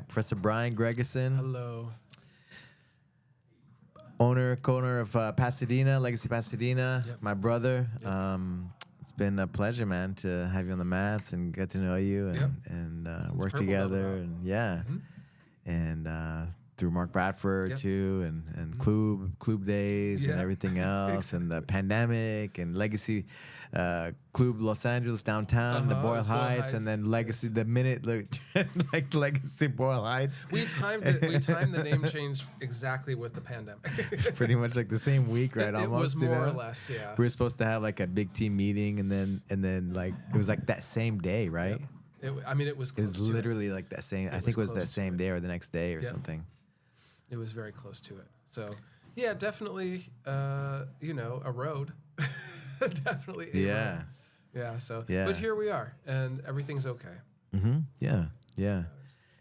right, Professor Bryan Greggerson. Hello. Co-owner of Pasadena, Legacy Pasadena. Yep. My brother. Yep. It's been a pleasure, man, to have you on the mats and get to know you and work together and through Mark Bradford too and Club days and everything else and the pandemic and Legacy Club Los Angeles downtown, the Boyle Heights, and then Legacy the minute like Legacy Boyle Heights. We timed the name change exactly with the pandemic. Pretty much like the same week, right? It was more or less, yeah. We were supposed to have like a big team meeting and then like it was like that same day, right? Yep. It was close. It was literally like that same. I think it was that same day or the next day or something. It was very close to it. So yeah, definitely. A road. Definitely. A road. Yeah. So. Yeah. But here we are, and everything's okay. Mm-hmm. Yeah. Yeah.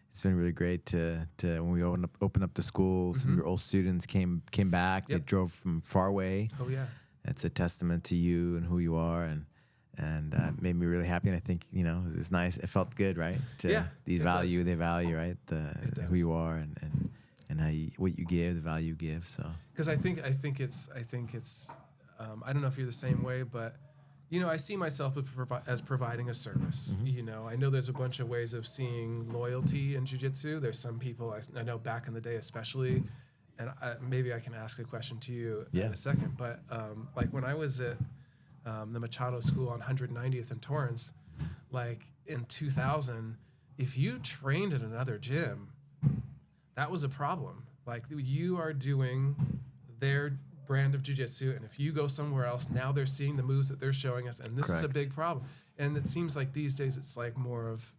It's been really great to when we opened up the school. Some of your old students came back. They drove from far away. Oh yeah. It's a testament to you and who you are, and made me really happy. And I think it's nice. It felt good, right? They value, right? Who you are and how what you give, the value you give. So because I think it's I don't know if you're the same way, but I see myself as providing a service. Mm-hmm. I know there's a bunch of ways of seeing loyalty in jiu-jitsu. There's some people I know back in the day, especially, and maybe I can ask a question to you in a second. But like when I was at the Machado School on 190th and Torrance, like in 2000, if you trained at another gym, that was a problem. Like you are doing their brand of jiu-jitsu, and if you go somewhere else, now they're seeing the moves that they're showing us, and this is a big problem. And it seems like these days it's like more of,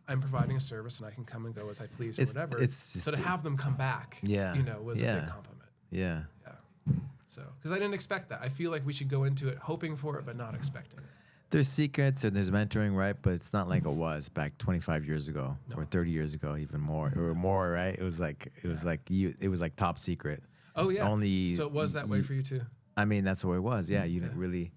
I'm providing a service and I can come and go as I please or whatever. So to have them come back, was a big compliment. Yeah. Yeah. So, because I didn't expect that. I feel like we should go into it hoping for it, but not expecting it. There's secrets and there's mentoring, right? But it's not like it was back 25 years ago or 30 years ago, even more or more, right? It was like top secret. Oh yeah. So it was that way for you too. I mean, that's the way it was. Yeah, you didn't really.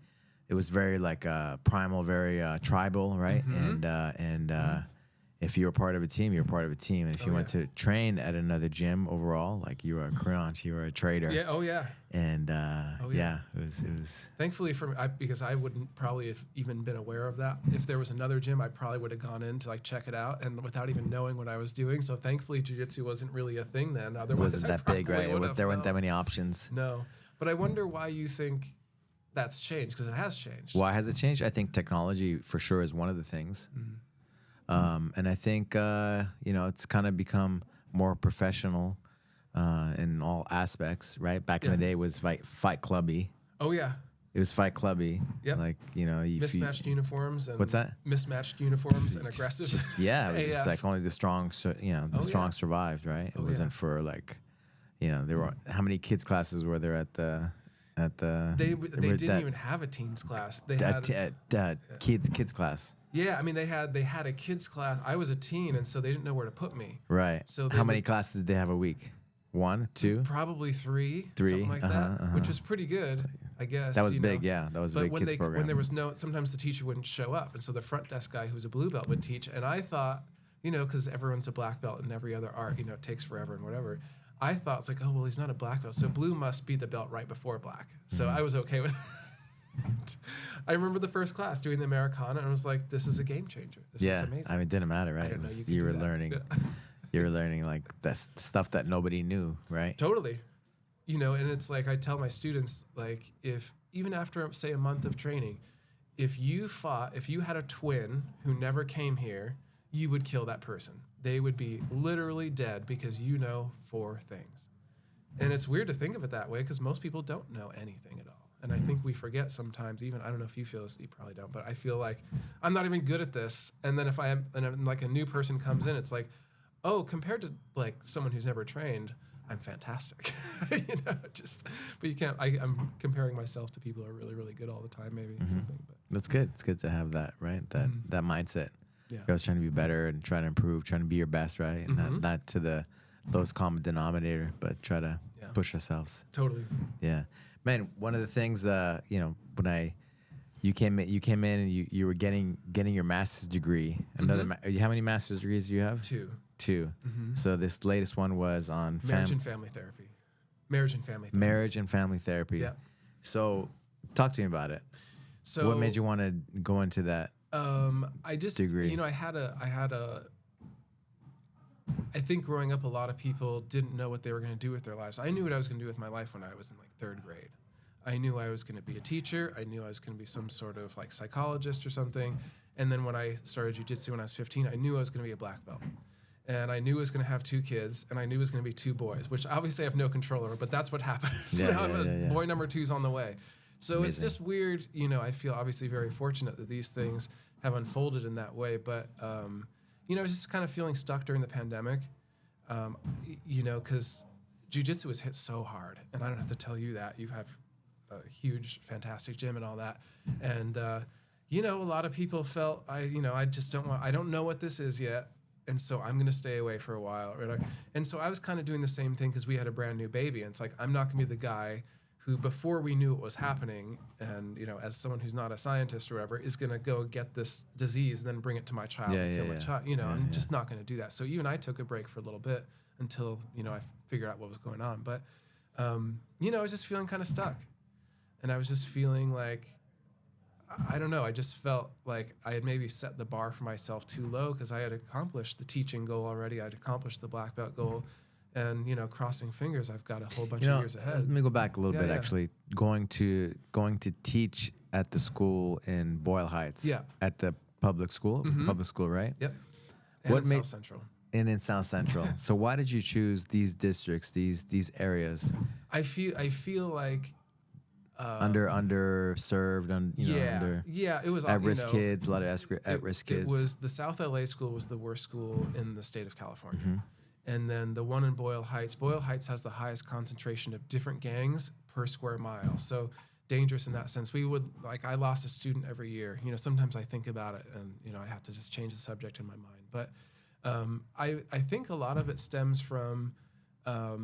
It was very like primal, very tribal, right? And if you were part of a team, you were part of a team. And if you went to train at another gym overall, like you were a crunch, you were a trader. Yeah. Oh yeah. And it was. Thankfully because I wouldn't probably have even been aware of that. If there was another gym, I probably would have gone in to like check it out, and without even knowing what I was doing. So thankfully, jiu-jitsu wasn't really a thing then. Otherwise, wasn't that big, right? There weren't that many options. No, but I wonder why you think that's changed, because it has changed. Why has it changed? I think technology for sure is one of the things. And I think it's kind of become more professional in all aspects, right? Back in the day, it was fight clubby. Oh yeah, it was fight clubby. Yep. Like mismatched uniforms and what's that? Mismatched uniforms and aggressive. It was just like only the strong, strong survived, right? It wasn't for like, there were how many kids classes were there at the. They didn't even have a teens class. They had kids class. Yeah, I mean they had a kids class. I was a teen, and so they didn't know where to put me. Right. So how many classes did they have a week? 1, 2? Probably 3, something like that, which was pretty good, I guess. That was big, yeah. That was a big kids program. When there was sometimes the teacher wouldn't show up, and so the front desk guy who's a blue belt would teach, and I thought, because everyone's a black belt and every other art, it takes forever and whatever. I thought it's like, oh, well, he's not a black belt, so blue must be the belt right before black. So I was okay with it. I remember the first class doing the Americana, and I was like, this is a game changer. This is amazing. I mean, it didn't matter, right? You were learning. You were learning like that stuff that nobody knew, right? Totally. And it's like I tell my students, like, if even after, say, a month of training, if you had a twin who never came here, you would kill that person. They would be literally dead because 4 things. And it's weird to think of it that way because most people don't know anything at all. And I think we forget sometimes, even, I don't know if you feel this, you probably don't, but I feel like I'm not even good at this. And then if like a new person comes in, it's like, oh, compared to like someone who's never trained, I'm fantastic. But you can't, I'm comparing myself to people who are really, really good all the time, maybe. Or something, but. That's good. It's good to have that, right? That mindset. Yeah. You're always trying to be better and trying to improve, trying to be your best, right? And not to the lowest common denominator, but try to push ourselves. Totally. Yeah. Man, one of the things, when I You came in and you were getting your master's degree. Another how many master's degrees do you have? Two. Mm-hmm. So this latest one was on marriage and family therapy. Marriage and family therapy. Marriage and family therapy. Yeah. So talk to me about it. So what made you want to go into that? I just degree? I think growing up, a lot of people didn't know what they were going to do with their lives. I knew what I was going to do with my life when I was in like 3rd grade. I knew I was going to be a teacher. I knew I was going to be some sort of like psychologist or something. And then when I started jiu-jitsu when I was 15, I knew I was going to be a black belt. And I knew I was going to have 2 kids, and I knew it was going to be 2 boys, which obviously I have no control over, but that's what happened. Boy number 2's on the way. So Amazing. It's just weird. You know, I feel obviously very fortunate that these things have unfolded in that way. But, you know, just kind of feeling stuck during the pandemic, you know, because jiu-jitsu was hit so hard. And I don't have to tell you that. You have a huge, fantastic gym and all that. And, you know, a lot of people felt, I don't know what this is yet. And so I'm going to stay away for a while. Right? And so I was kind of doing the same thing because we had a brand new baby. And it's like, I'm not going to be the guy who, before we knew what was happening, and, you know, as someone who's not a scientist or whatever, is going to go get this disease and then bring it to my child and kill my child. You know, I'm just not going to do that. So even I took a break for a little bit until, you know, I figured out what was going on. But, you know, I was just feeling kind of stuck. And I was just feeling like, I don't know, I just felt like I had maybe set the bar for myself too low because I had accomplished the teaching goal already. I'd accomplished the black belt goal. And, you know, crossing fingers, I've got a whole bunch of years ahead. Let me go back a little bit, actually. Going to teach at the school in Boyle Heights. Yeah. At the public school. Mm-hmm. Public school, right? Yep. And what in South Central. And in South Central. So why did you choose these districts, these areas? I feel like... underserved, it was at-risk kids, a lot of at-risk kids. It was the South LA school was the worst school in the state of California, and then the one in Boyle Heights. Boyle Heights has the highest concentration of different gangs per square mile, so dangerous in that sense. I lost a student every year. You know, sometimes I think about it, and you know, I have to just change the subject in my mind. But I think a lot of it stems from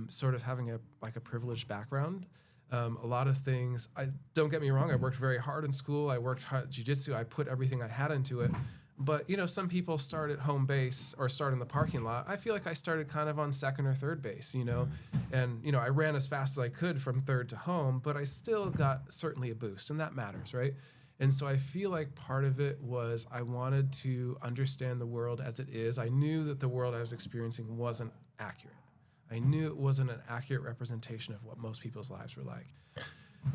sort of having a privileged background. A lot of things, don't get me wrong, I worked very hard in school. I worked hard at jiu-jitsu. I put everything I had into it. But, you know, some people start at home base or start in the parking lot. I feel like I started kind of on 2nd or 3rd base, you know. And, you know, I ran as fast as I could from 3rd to home, but I still got certainly a boost, and that matters, right? And so I feel like part of it was I wanted to understand the world as it is. I knew that the world I was experiencing wasn't accurate. I knew it wasn't an accurate representation of what most people's lives were like.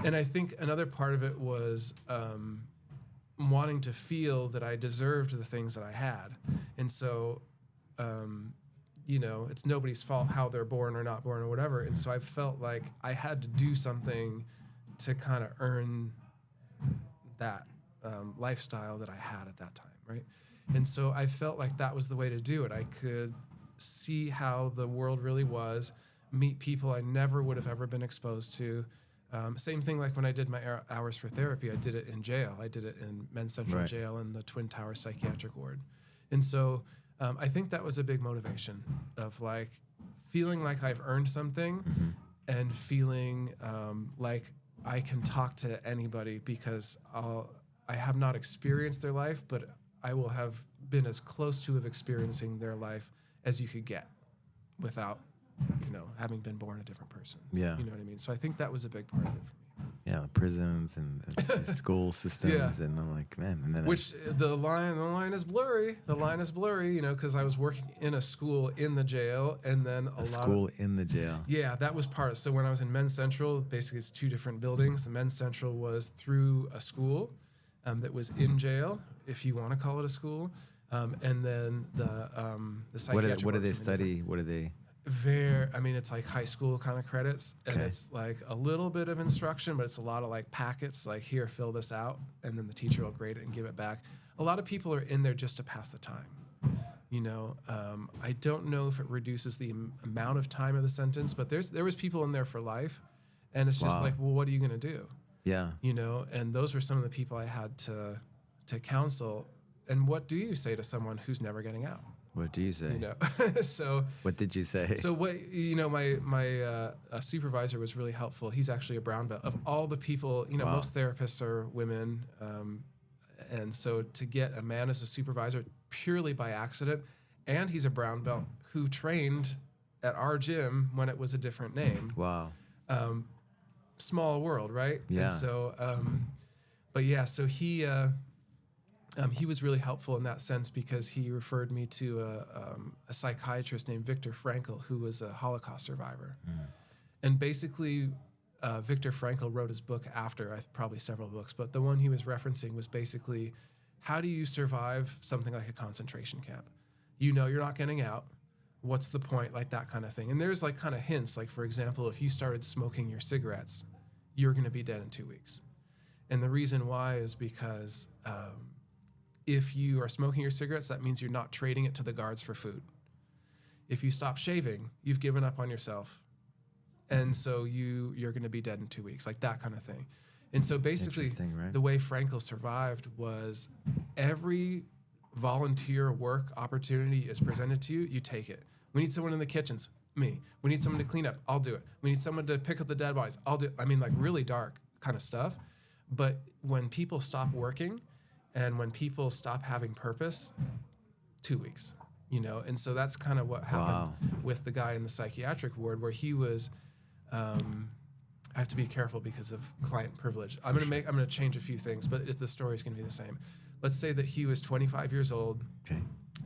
And I think another part of it was wanting to feel that I deserved the things that I had. And so, you know, it's nobody's fault how they're born or not born or whatever. And so I felt like I had to do something to kind of earn that lifestyle that I had at that time, right? And so I felt like that was the way to do it. I could see how the world really was, meet people I never would have ever been exposed to. Same thing like when I did my hours for therapy, I did it in jail. I did it in Men's Central Jail in the Twin Towers Psychiatric Ward. And so I think that was a big motivation of like feeling like I've earned something and feeling like I can talk to anybody because I have not experienced their life, but I will have been as close to experiencing their life as you could get without, you know, having been born a different person. Yeah. You know what I mean? So I think that was a big part of it for me. Yeah, prisons and the school systems, and I'm like, man. And then the line is blurry. The line is blurry, you know, because I was working in a school in the jail, and then a school in the jail. Yeah, that was part. So when I was in Men's Central, basically it's 2 different buildings. The Men's Central was through a school that was in jail, if you want to call it a school. And then the psychiatric. What do they study? What do they? It's like high school kind of credits, and it's like a little bit of instruction, but it's a lot of like packets, like here, fill this out, and then the teacher will grade it and give it back. A lot of people are in there just to pass the time. You know, I don't know if it reduces the amount of time of the sentence, but there was people in there for life, and it's just like, well, what are you gonna do? Yeah. You know, and those were some of the people I had to counsel. And what do you say to someone who's never getting out? What do you say? You know, so what did you say? So my supervisor was really helpful. He's actually a brown belt. Of all the people, Wow. most therapists are women, and so to get a man as a supervisor purely by accident, and he's a brown belt who trained at our gym when it was a different name. Wow. Small world, right? Yeah. And so, so he was really helpful in that sense because he referred me to a psychiatrist named Viktor Frankl, who was a Holocaust survivor. And basically, Viktor Frankl wrote his book after, probably several books, but the one he was referencing was basically, how do you survive something like a concentration camp? You know you're not getting out. What's the point? Like that kind of thing. And there's like kind of hints, like for example, if you started smoking your cigarettes, you're going to be dead in 2 weeks. And the reason why is because if you are smoking your cigarettes, that means you're not trading it to the guards for food. If you stop shaving, you've given up on yourself. And so you're going to be dead in 2 weeks, like that kind of thing. And so basically right? The way Frankl survived was every volunteer work opportunity is presented to you, you take it. We need someone in the kitchens, me. We need someone to clean up, I'll do it. We need someone to pick up the dead bodies, I'll do it. I mean, like really dark kind of stuff. But when people stop working and when people stop having purpose, 2 weeks, And so that's kind of what happened with the guy in the psychiatric ward, where he was, I have to be careful because of client privilege. I'm going to change a few things, but the story is going to be the same. Let's say that he was 25 years old,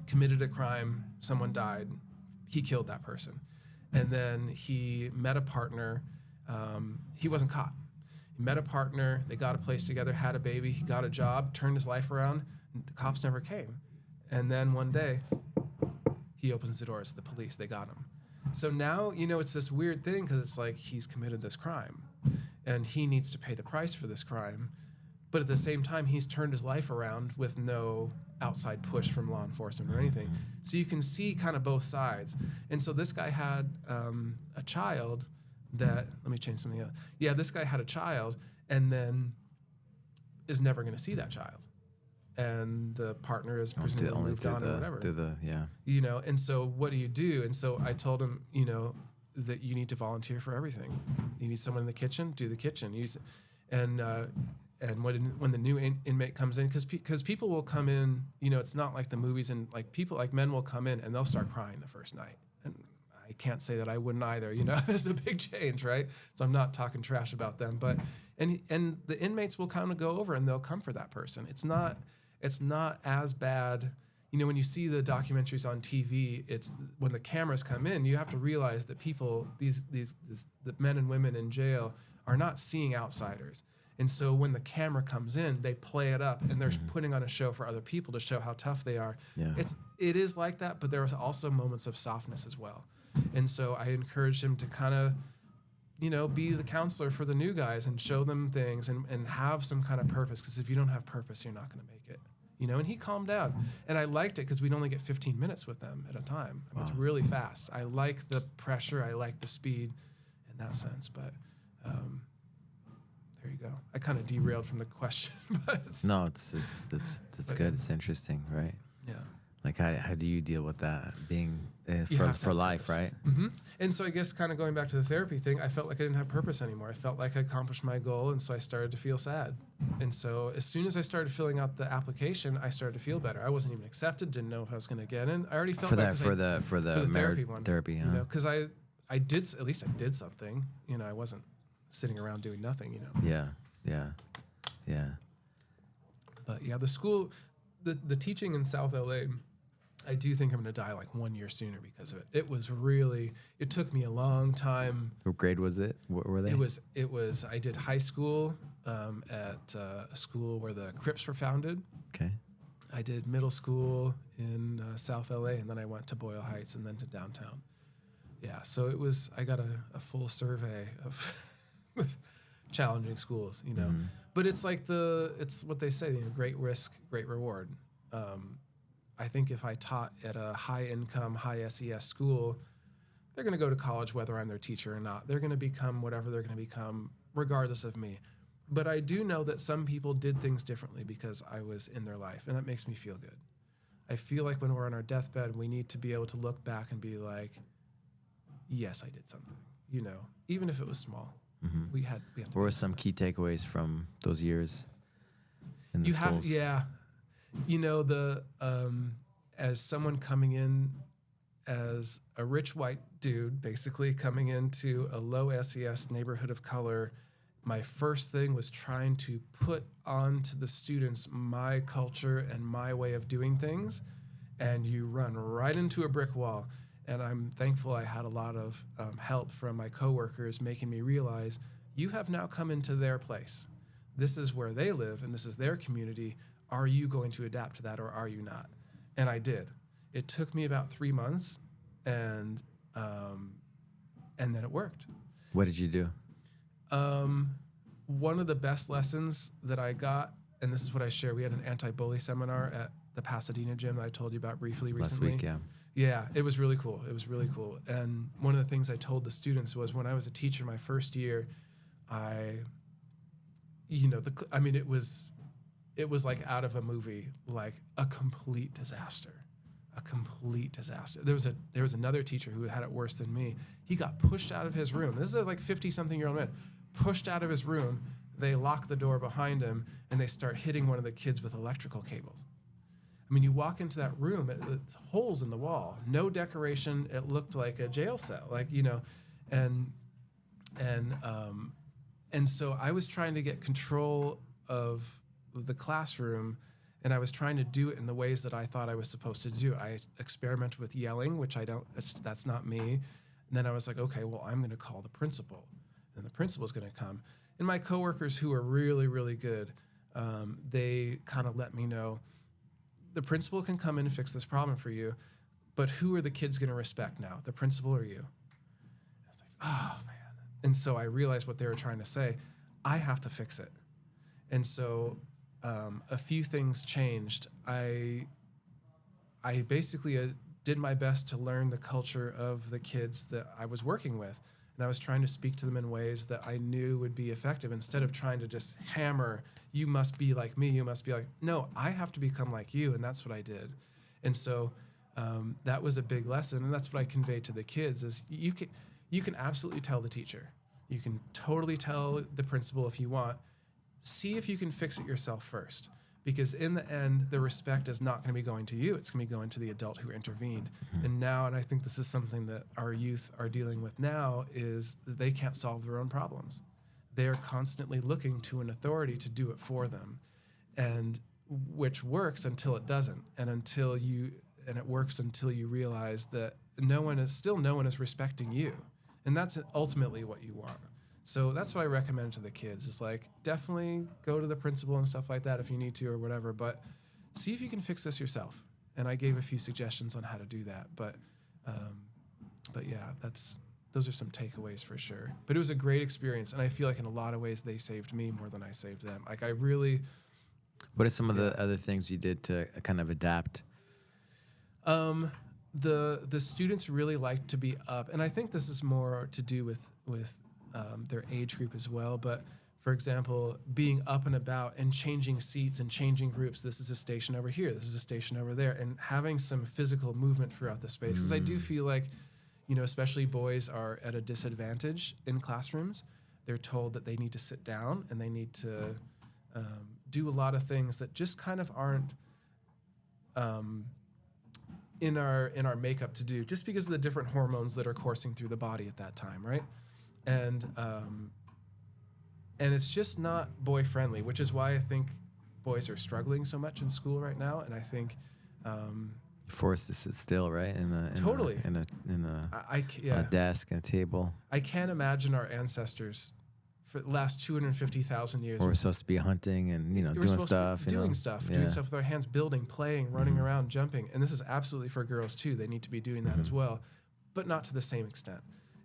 committed a crime, someone died, he killed that person. And then he met a partner, he wasn't caught. He met a partner, they got a place together, had a baby, he got a job, turned his life around, the cops never came. And then one day, he opens the doors, the police, they got him. So now, it's this weird thing because it's like he's committed this crime and he needs to pay the price for this crime. But at the same time, he's turned his life around with no outside push from law enforcement or anything. So you can see kind of both sides. And so this guy had a child that, let me change something else. Yeah, this guy had a child and then is never going to see that child. And the partner is presumably moved on or whatever. And so what do you do? And so I told him, that you need to volunteer for everything. You need someone in the kitchen, do the kitchen. And when the new inmate comes in, because people will come in, it's not like the movies, and like people, like men will come in and they'll start crying the first night. And I can't say that I wouldn't either, there's a big change, right? So I'm not talking trash about them, but, and the inmates will kind of go over and they'll come for that person. It's not as bad. When you see the documentaries on TV, it's when the cameras come in, you have to realize that people, the men and women in jail are not seeing outsiders. And so when the camera comes in, they play it up and they're putting on a show for other people to show how tough they are. Yeah. It is like that, but there are also moments of softness as well. And so I encourage him to kind of, be the counselor for the new guys and show them things and have some kind of purpose. Because if you don't have purpose, you're not going to make it. And he calmed down. And I liked it because we'd only get 15 minutes with them at a time. I mean, It's really fast. I like the pressure. I like the speed in that sense. But there you go. I kind of derailed from the question. But no, it's good. Yeah. It's interesting, right? Yeah. Like how do you deal with that being for life, right? Mm-hmm. And so I guess kind of going back to the therapy thing, I felt like I didn't have purpose anymore. I felt like I accomplished my goal, and so I started to feel sad. And so as soon as I started filling out the application, I started to feel better. I wasn't even accepted, didn't know if I was going to get in. I already felt for the therapy one. Therapy, huh? Because I did, at least I did something. I wasn't sitting around doing nothing. Yeah. But yeah, the school, the teaching in South LA, I do think I'm going to die like 1 year sooner because of it. It took me a long time. What grade was it? What were they? It was, I did high school at a school where the Crips were founded. Okay. I did middle school in South LA, and then I went to Boyle Heights and then to downtown. Yeah, so I got a full survey of challenging schools, Mm-hmm. But it's like it's what they say, great risk, great reward. I think if I taught at a high-income, high-SES school, they're going to go to college whether I'm their teacher or not. They're going to become whatever they're going to become, regardless of me. But I do know that some people did things differently because I was in their life, and that makes me feel good. I feel like when we're on our deathbed, we need to be able to look back and be like, yes, I did something, you know, even if it was small. We had what were some key takeaways from those years in the schools? You know, as someone coming in as a rich white dude, basically coming into a low SES neighborhood of color, my first thing was trying to put onto the students my culture and my way of doing things, and you run right into a brick wall. And I'm thankful I had a lot of help from my coworkers making me realize, you have now come into their place. This is where they live, and this is their community. Are you going to adapt to that, or are you not? And I did. It took me about 3 months, and then it worked. What did you do? One of the best lessons that I got, and this is what I share, we had an anti-bully seminar at the Pasadena gym that I told you about briefly recently. Last week, yeah. Yeah, it was really cool. It was really cool. And one of the things I told the students was, when I was a teacher my first year, it was like out of a movie, like a complete disaster. There was another teacher who had it worse than me. He got pushed out of his room. This is a like 50-something-year-old man, pushed out of his room. They lock the door behind him, and they start hitting one of the kids with electrical cables. I mean, you walk into that room, it's holes in the wall, no decoration. It looked like a jail cell, like, you know, and so I was trying to get control of the classroom, and I was trying to do it in the ways that I thought I was supposed to do. I experimented with yelling, which that's not me. And then I was like, okay, well, I'm going to call the principal, and the principal's going to come. And my coworkers, who are really, really good, they kind of let me know, the principal can come in and fix this problem for you, but who are the kids going to respect now, the principal or you? I was like, oh, man. And so I realized what they were trying to say. I have to fix it. And so a few things changed. I basically did my best to learn the culture of the kids that I was working with. And I was trying to speak to them in ways that I knew would be effective, instead of trying to just hammer, you must be like me, you must be like, no, I have to become like you. And that's what I did. And so that was a big lesson. And that's what I conveyed to the kids, is you can absolutely tell the teacher. You can totally tell the principal if you want. See if you can fix it yourself first. Because in the end, the respect is not going to be going to you. It's going to be going to the adult who intervened. And now, and I think this is something that our youth are dealing with now, is that they can't solve their own problems. They are constantly looking to an authority to do it for them, and which works until it doesn't, and it works until you realize that no one is respecting you, and that's ultimately what you want. So that's what I recommend to the kids. It's like, definitely go to the principal and stuff like that if you need to, or whatever, but see if you can fix this yourself. And I gave a few suggestions on how to do that. But yeah, those are some takeaways for sure. But it was a great experience. And I feel like in a lot of ways, they saved me more than I saved them. Like, I really... What are some of the other things you did to kind of adapt? The students really liked to be up. And I think this is more to do with their age group as well. But for example, being up and about and changing seats and changing groups. This is a station over here. This is a station over there. And having some physical movement throughout the space. Because I do feel like, you know, especially boys are at a disadvantage in classrooms. They're told that they need to sit down and they need to do a lot of things that just kind of aren't in our makeup to do, just because of the different hormones that are coursing through the body at that time, right? And it's just not boy friendly, which is why I think boys are struggling so much in school right now. And I think forced to sit still, right? In a desk and a table. I can't imagine our ancestors for the last 250,000 years. We're supposed to be hunting and doing stuff. Doing stuff with our hands, building, playing, running around, jumping. And this is absolutely for girls too. They need to be doing that as well, but not to the same extent.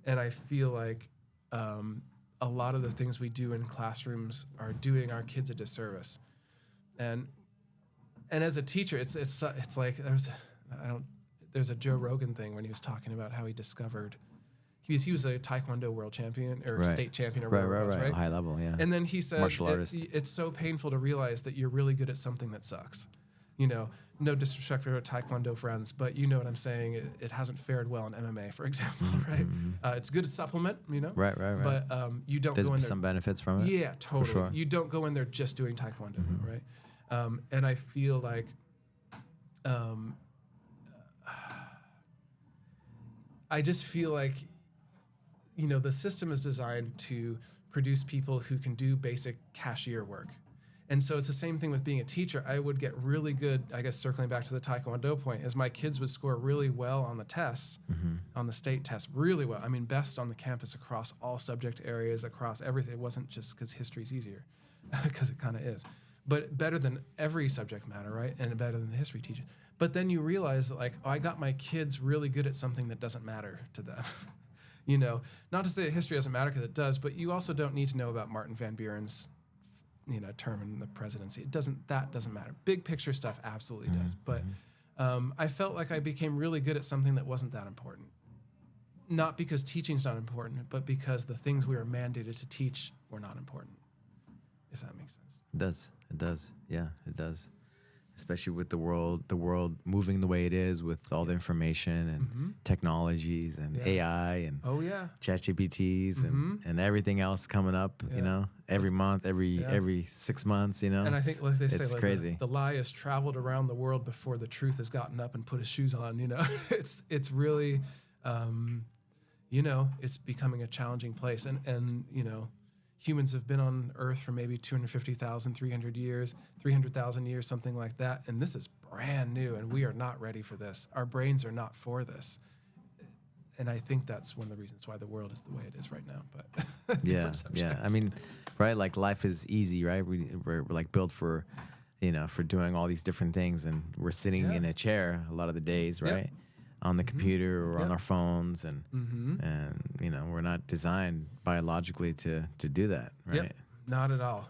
And I feel like a lot of the things we do in classrooms are doing our kids a disservice. And as a teacher, it's like there's a Joe Rogan thing when he was talking about how he discovered he was a Taekwondo world champion or state champion or whatever it was, right? High level, yeah. And then he said martial artist. It's so painful to realize that you're really good at something that sucks. you know, no disrespect for Taekwondo friends, but you know what I'm saying. It hasn't fared well in MMA, for example, right? It's good to supplement, you know. Right. But you don't There's go in there. some benefits from it. Yeah, totally. Sure. You don't go in there just doing Taekwondo, right? And I feel like, I just feel like, you know, the system is designed to produce people who can do basic cashier work. And so it's the same thing with being a teacher. I would get really good, I guess circling back to the Taekwondo point, is my kids would score really well on the tests, on the state tests, really well. I mean, best on the campus across all subject areas, across everything. It wasn't just because history's easier, because it kind of is. But better than every subject matter, right? And better than the history teacher. But then you realize that, like, oh, I got my kids really good at something that doesn't matter to them. You know, not to say that history doesn't matter, because it does, but you also don't need to know about Martin Van Buren's, you know, term in the presidency. That doesn't matter. Big picture stuff absolutely does. But I felt like I became really good at something that wasn't that important. Not because teaching's not important, but because the things we were mandated to teach were not important, if that makes sense. It does. Yeah, it does. Especially with the world moving the way it is, with all the information and technologies and AI and ChatGPTs and everything else coming up, you know, every month, every 6 months, you know. And I think, like they say, it's like crazy. The lie has traveled around the world before the truth has gotten up and put his shoes on, you know. It's really, you know, it's becoming a challenging place. And you know, humans have been on Earth for maybe 250,000, 300 years, 300,000 years, something like that. And this is brand new, and we are not ready for this. Our brains are not for this. And I think that's one of the reasons why the world is the way it is right now. But yeah. I mean, right? Like, life is easy, right? We're like built for, you know, for doing all these different things, and we're sitting in a chair a lot of the days, right? On the computer or on our phones, and you know, we're not designed biologically to do that, right? Not at all.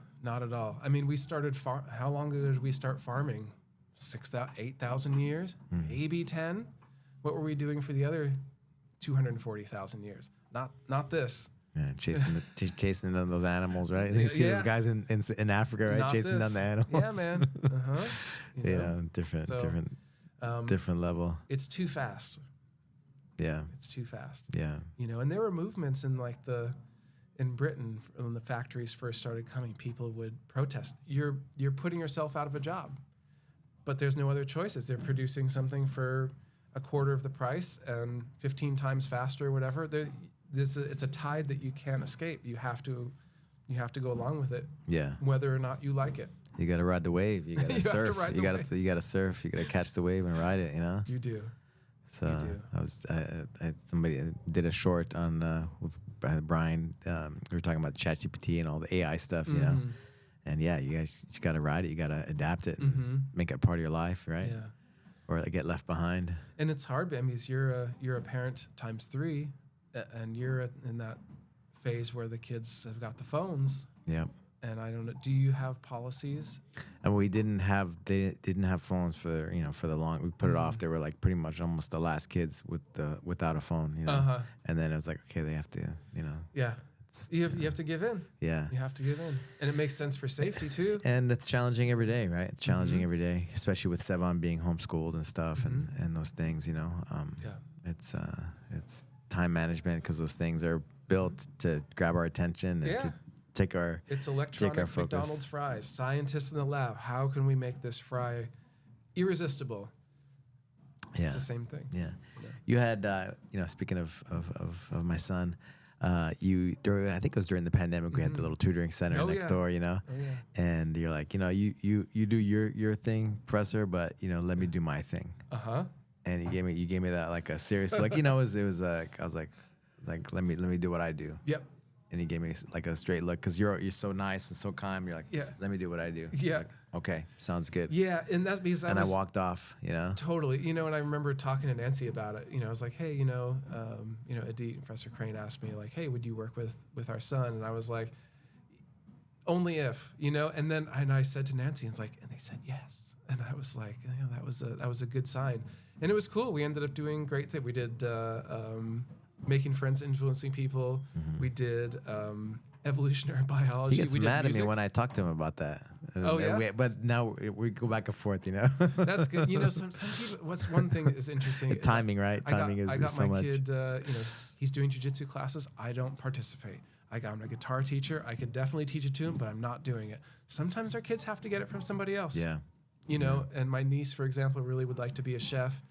I mean, we started how long ago did we start farming? 6,000, 8,000 years, maybe 10. What were we doing for the other 240,000 years? Not this. Yeah, chasing down those animals, right? You see those guys in Africa, right? Not chasing down the animals. Yeah, man. You know, different level. It's too fast. Yeah. It's too fast. Yeah. You know, and there were movements in in Britain when the factories first started coming. People would protest. You're putting yourself out of a job, but there's no other choices. They're producing something for a quarter of the price and 15 times faster, or whatever. It's a tide that you can't escape. You have to go along with it. Yeah. Whether or not you like it. You got to ride the wave. You got to surf. You got to surf. You got to catch the wave and ride it. You know. You do. So somebody did a short on with Bryan. We were talking about ChatGPT and all the AI stuff, you know. And yeah, you got to ride it. You got to adapt it, and make it part of your life, right? Yeah. Or get left behind. And it's hard, because you're a parent times 3, and you're in that phase where the kids have got the phones. Yep. And I don't know. Do you have policies? And they didn't have phones for the long. We put it off. They were like pretty much almost the last kids without a phone, you know. And then it was like, okay, they have to, you know. Yeah. You have to give in. Yeah. You have to give in, and it makes sense for safety too. And it's challenging every day, right? It's challenging every day, especially with Sevon being homeschooled and stuff, and those things, you know. It's time management, because those things are built to grab our attention and to take our focus. McDonald's fries. Scientists in the lab. How can we make this fry irresistible? Yeah, it's the same thing. Yeah. You had, speaking of my son, I think it was during the pandemic, we had the little tutoring center next door, you know, and you're like, you know, you do your thing, professor, but you know, let me do my thing. And you gave me that like a serious, like, you know, it was like, I was like, let me do what I do. Yep. And he gave me like a straight look, because you're so nice and so calm. You're like, let me do what I do. Yeah. Like, okay, sounds good. Yeah, and that's because I walked off, you know. Totally, you know, and I remember talking to Nancy about it. You know, I was like, hey, Adit and Professor Crane asked me like, hey, would you work with our son? And I was like, only if, you know. And then I said to Nancy, and they said yes. And I was like, you know, that was a good sign, and it was cool. We ended up doing great things. We did. Making friends, influencing people. We did evolutionary biology. He gets we did mad music. at me when I talk to him about that. Oh, yeah? But now we go back and forth, you know? That's good. You know, some people, what's one thing is interesting. Timing, right? Timing is so much. I got my kid, you know, he's doing jiu-jitsu classes. I don't participate. I got him a guitar teacher. I could definitely teach it to him, but I'm not doing it. Sometimes our kids have to get it from somebody else. Yeah. You know, and my niece, for example, really would like to be a chef.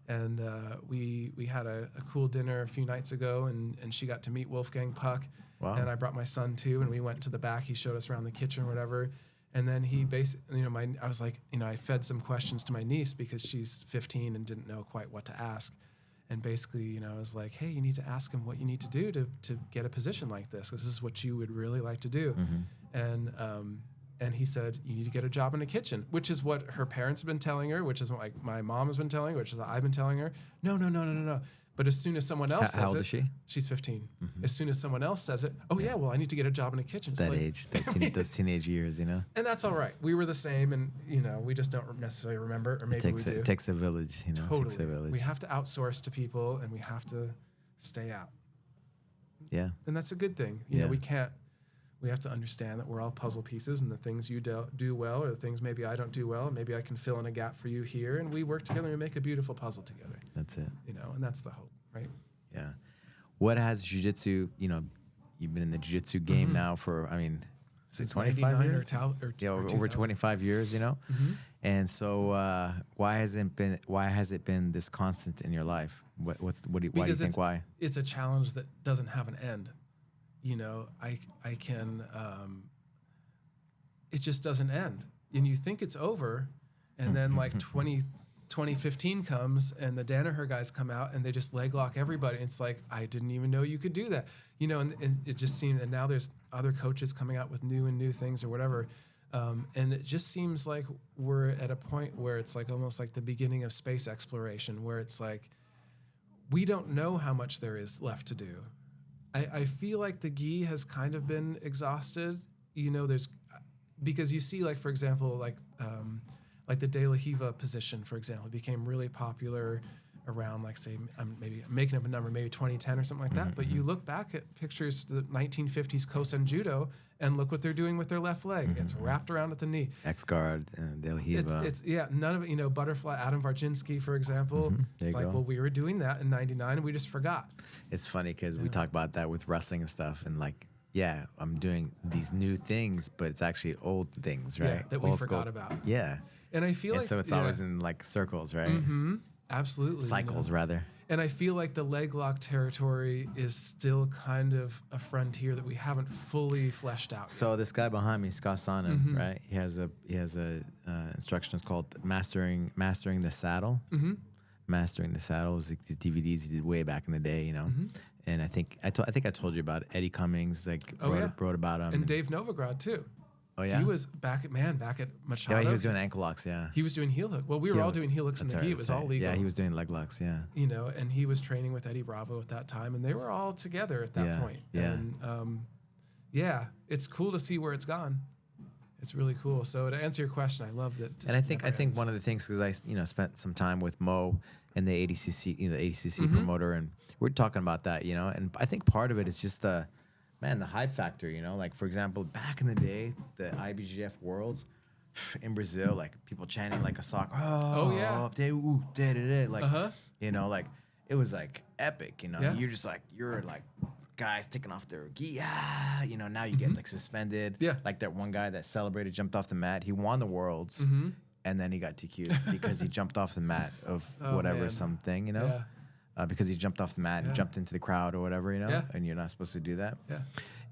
And we had a cool dinner a few nights ago, and she got to meet Wolfgang Puck. Wow. And I brought my son too, and we went to the back. He showed us around the kitchen or whatever. And then he basically, you know, I was like, you know, I fed some questions to my niece because she's 15 and didn't know quite what to ask. And basically, you know, I was like, hey, you need to ask him what you need to do to get a position like this. This is what you would really like to do. And he said, you need to get a job in the kitchen, which is what her parents have been telling her, which is what my mom has been telling her, which is what I've been telling her. No. But as soon as someone else says it. How old is she? She's 15. As soon as someone else says it, oh, yeah, well, I need to get a job in the kitchen. It's that like, age, those teenage years, you know? And that's all right. We were the same, and, you know, we just don't necessarily remember, or maybe we do. It takes a village, you know? Totally. It takes a village. We have to outsource to people, and we have to stay out. Yeah. And that's a good thing. You know, we have to understand that we're all puzzle pieces, and the things you do well, or the things maybe I don't do well, maybe I can fill in a gap for you here, and we work together and make a beautiful puzzle together. That's it. You know, and that's the hope, right? Yeah. What has jiu-jitsu, you know, you've been in the jiu-jitsu game now for, I mean, since 25 years? Or over 25 years, you know? And so why has it been this constant in your life? Why do you think why? It's a challenge that doesn't have an end. You know, I can, it just doesn't end. And you think it's over, and then like 2015 comes, and the Danaher guys come out, and they just leg lock everybody. And it's like, I didn't even know you could do that. You know, and it just seemed, and now there's other coaches coming out with new things or whatever. And it just seems like we're at a point where it's like almost like the beginning of space exploration, where it's like, we don't know how much there is left to do. I feel like the gi has kind of been exhausted. You know, because you see, like, for example, like the De La Riva position, for example, became really popular around, like, say, I'm making up a number, maybe 2010 or something like that. But you look back at pictures of the 1950s Kosen Judo, and look what they're doing with their left leg. It's wrapped around at the knee. X-guard and De La Riva. It's none of it, you know, butterfly, Adam Varginski, for example. It's like, well, we were doing that in 99, and we just forgot. It's funny because we talk about that with wrestling and stuff, and like, yeah, I'm doing these new things, but it's actually old things, right? Yeah, that we forgot about. Yeah. And I feel like... so it's always in, like, circles, right? Absolutely. Cycles, rather. And I feel like the leg lock territory is still kind of a frontier that we haven't fully fleshed out. So this guy behind me, Scott Sonnen, right? He has a instruction. It's called Mastering the Saddle. Mastering the Saddle was like these DVDs he did way back in the day, you know. And I think I told you about it. Eddie Cummings, like wrote about him. And Dave Novograd too. Oh yeah, he was back at Machado. Yeah, he was doing ankle locks. Yeah, he was doing heel hook. Well, we were all doing heel hooks in the gi. It was all legal. Yeah, he was doing leg locks. Yeah, you know, and he was training with Eddie Bravo at that time, and they were all together at that point. Yeah, and it's cool to see where it's gone. It's really cool. So to answer your question, I love that. And I think one of the things, because I spent some time with Mo and the ADCC promoter, and we're talking about that, you know, and I think part of it is just the hype factor, you know, like, for example, back in the day, the IBJJF Worlds in Brazil, like, people chanting like a soccer, like, you know, like, it was like epic, you know, you're like guys taking off their gi, you know, now you get like suspended, like that one guy that celebrated, jumped off the mat, he won the Worlds, and then he got TQ'd because he jumped off the mat of something, you know. Because he jumped off the mat and jumped into the crowd or whatever, you know, and you're not supposed to do that.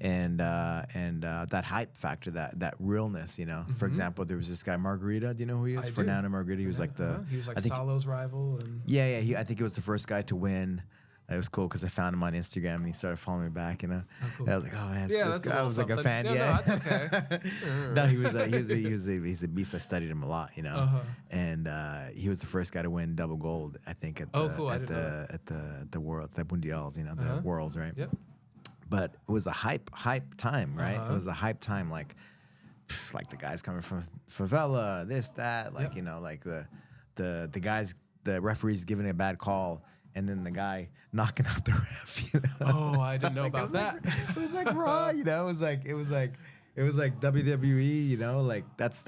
And that hype factor, that realness, you know. For example, there was this guy Margarita. Do you know who he is? Fernando Margarita. He was like he was like Salo's rival. And I think he was the first guy to win. It was cool because I found him on Instagram and he started following me back, you know. Cool. I was like, oh man, I was like a fan. No, that's okay. No, he's a beast. I studied him a lot, you know. And he was the first guy to win double gold, I think, at the Worlds, the Mundials, you know, the Worlds, right? Yep. But it was a hype time, right? It was a hype time, like the guys coming from favela, this, that, like, you know, like the guys, the referees giving a bad call, and then the guy knocking out the ref, you know? Oh, I didn't know about that. It was like raw, you know? It was like it was like WWE, you know, like that's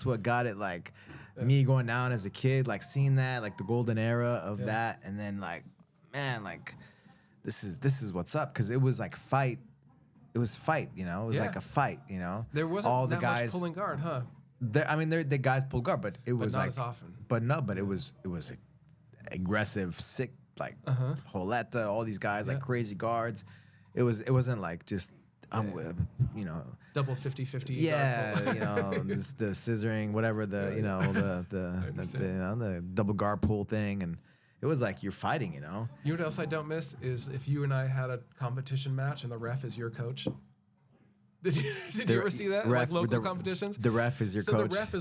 what got it. Like me going down as a kid, like seeing that, like the golden era of that, and then like, man, like this is what's up, because it was like fight. It was fight, you know. It was like a fight, you know. There wasn't all the that guys much pulling guard, huh? I mean, the guys pulled guard, but it was not like as often. But no, but it was aggressive, sick, like Holetta, all these guys, like crazy guards. It wasn't like just you know, double 50-50. Yeah, you know, the scissoring, whatever, you know, the double guard pull thing, and it was like you're fighting, you know. You know what else I don't miss is if you and I had a competition match and the ref is your coach. Did you ever see that? Like local competitions? The ref is your coach. So the ref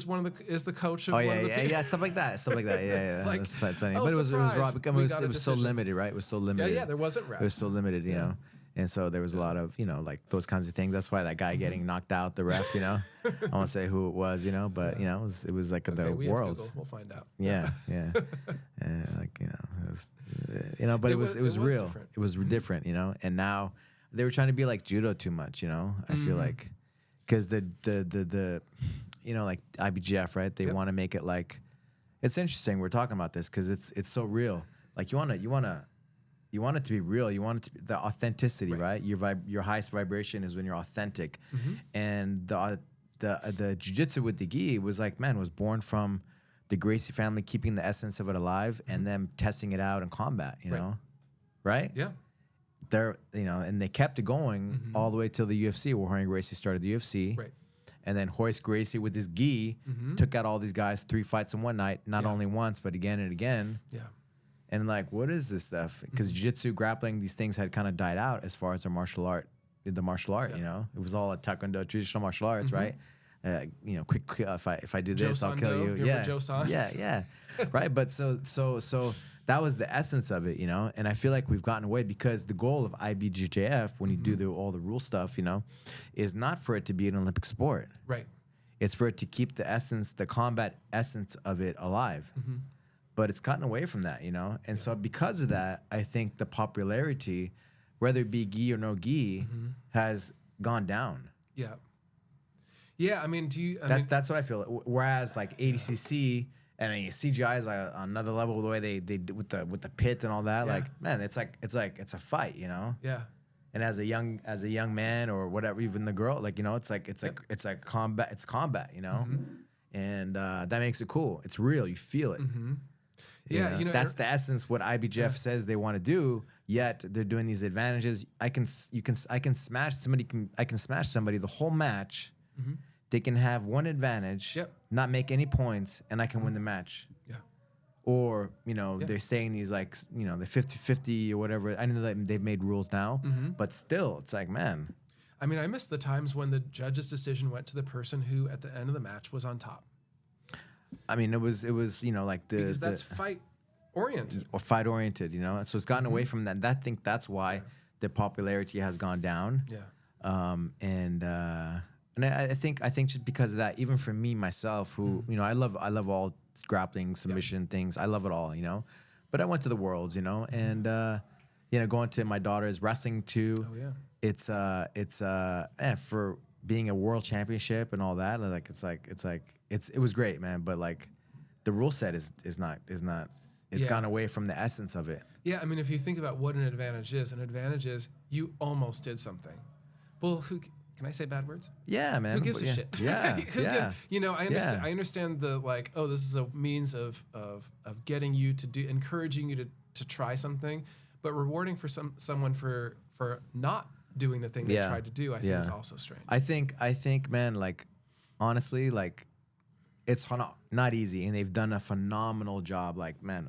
is the coach of one of the people. Yeah, stuff like that. Yeah. Like, that's funny. Oh, but it was so decision. limited, right? It was so limited. Yeah, there wasn't refs. It was so limited, you know. And so there was a lot of, you know, like those kinds of things. That's why that guy getting knocked out, the ref, you know. I won't say who it was, you know, but you know, it was like the worlds. We'll find out. Yeah. Like, you know, it was, you know, but it was real. Different. It was different, you know. And now they were trying to be like judo too much, you know. I feel like, because the you know, like IBJF, right? They want to make it like, it's interesting. We're talking about this because it's so real. Like you want it to be real. You want it to be the authenticity, right? Your highest vibration is when you're authentic. And the jiu-jitsu with the gi was like, man, was born from the Gracie family keeping the essence of it alive and then testing it out in combat, you know? Right? Yeah. They're, you know, and they kept it going all the way till the UFC, where Bryan Gracie started the UFC. Right. And then Royce Gracie with his gi took out all these guys 3 fights in one night, not only once, but again and again. Yeah. And like, what is this stuff? Because jiu-jitsu, grappling, these things had kind of died out as far as the martial art, you know? It was all a taekwondo, traditional martial arts, right? You know, quick, if I do this, I'll kill you. Yeah. Joe San? Yeah. Right? But so that was the essence of it, you know? And I feel like we've gotten away, because the goal of IBJJF, when you do all the rule stuff, you know, is not for it to be an Olympic sport. Right. It's for it to keep the essence, the combat essence of it alive. But it's gotten away from that, you know? And so because of that, I think the popularity, whether it be gi or no gi, has gone down. Yeah. Yeah, I mean, that's what I feel. Whereas like ADCC and CGI is like another level, the way they do with the pit and all that. Like, man, it's a fight, you know? Yeah. And as a young man or whatever, even the girl, like, you know, it's like combat. It's combat, you know? And that makes it cool. It's real. You feel it. Yeah, you know, that's the essence. What IBJF says they want to do. Yet they're doing these advantages. I can smash somebody. I can smash somebody the whole match. They can have one advantage, not make any points, and I can win the match. Yeah. Or, you know, they're saying these, like, you know, the 50-50 or whatever. I know that they've made rules now, but still, it's like, man. I mean, I miss the times when the judge's decision went to the person who, at the end of the match, was on top. I mean, it was you know, like because that's fight oriented or fight oriented, you know. So it's gotten away from that. I think that's why the popularity has gone down. Yeah. And I think just because of that, even for me myself, who you know, I love all grappling, submission things. I love it all, you know. But I went to the Worlds, you know, and you know, going to my daughter's wrestling too. Oh yeah. It's for being a world championship and all that. Like it was great, man. But like the rule set is not. It's gone away from the essence of it. Yeah, I mean, if you think about what an advantage is you almost did something. Well, can I say bad words? Yeah, man. Who gives a shit? Yeah, you know, I understand. I understand the like. Oh, this is a means of getting you to do, encouraging you to try something, but rewarding for someone for not doing the thing they tried to do. I think is also strange. I think, man. Like, honestly, like, it's not easy, and they've done a phenomenal job. Like, man,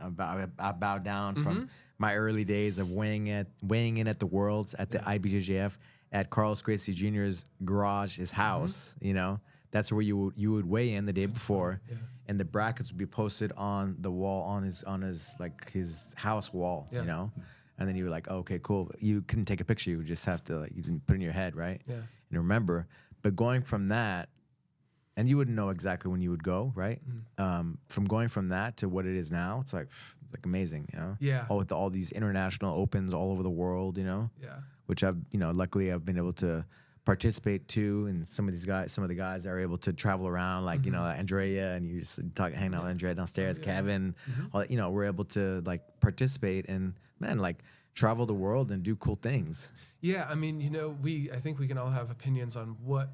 I bow down from my early days of weighing in at the Worlds at the IBJJF. At Carlos Gracie Jr.'s garage, his house, you know, that's where you would weigh in the day before, and the brackets would be posted on the wall on his like his house wall, you know, and then you were like, oh, okay, cool. You couldn't take a picture; you would just have to like you didn't put it in your head, right? Yeah. And remember, but going from that, and you wouldn't know exactly when you would go, right? From going from that to what it is now, it's like amazing, you know. Yeah. With all these international opens all over the world, you know. Yeah. Which luckily I've been able to participate too. And some of the guys are able to travel around, like, you know, Andrea, and you just hang out with Andrea downstairs, Kevin, all, you know, we're able to like participate and, man, like travel the world and do cool things. Yeah. I mean, you know, I think we can all have opinions on what